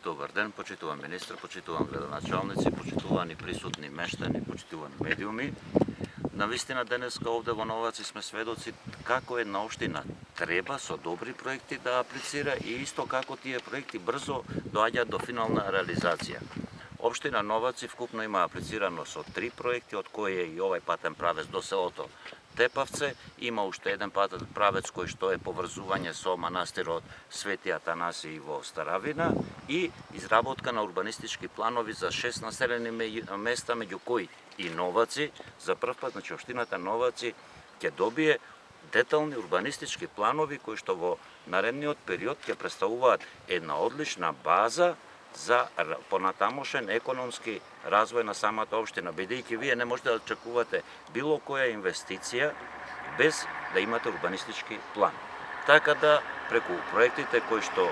Добар ден, почитуван министр, почитуван градоначалници, почитувани присутни мештани, почитувани медиуми. Навистина денеска овде во Новаци сме сведоци како една општина треба со добри проекти да аплицира и исто како тие проекти брзо доаѓаат до финална реализација. Општина Новаци вкупно има аплицирано со 3 проекти, од кои е и овај патен правец до селото Тепавце, има уште еден патен правец кој што е поврзување со манастирот Свети Атанасиј во Старавина и изработка на урбанистички планови за 6 населени места, меѓу кои и Новаци. За прв пат, значи, општината Новаци ќе добие детални урбанистички планови кои што во наредниот период ќе представуваат една одлична база за понатамошен економски развој на самата општина, бидејќи вие не можете да очекувате било која инвестиција без да имате урбанистички план. Така да, преку проектите кои што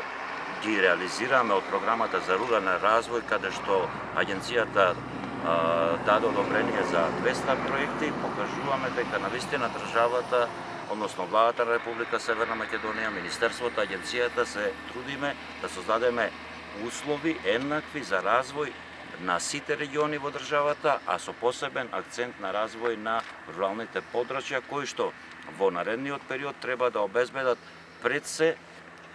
ги реализираме од програмата за рурален развој, каде што агенцијата даде одобрение за 200 проекти, покажуваме дека навистина државата, односно владата на Република Северна Македонија, Министерството, агенцијата се трудиме да создадеме услови еднакви за развој на сите региони во државата, а со посебен акцент на развој на руралните подрачја, кои што во наредниот период треба да обезбедат пред се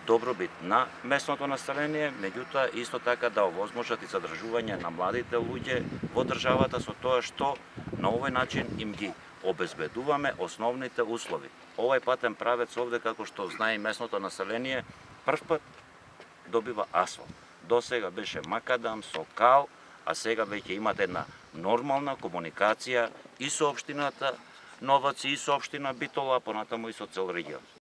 добробит на местното население, меѓутоа исто така да овозможат и задржување на младите луѓе во државата со тоа што на овој начин им ги обезбедуваме основните услови. Овај патен правец овде, како што знае и местното население, прв пат добива асфалт. До сега беше макадам со кал, а сега веќе имате една нормална комуникација и со општината Новаци, и со општина Битола, понатаму и со цел регион.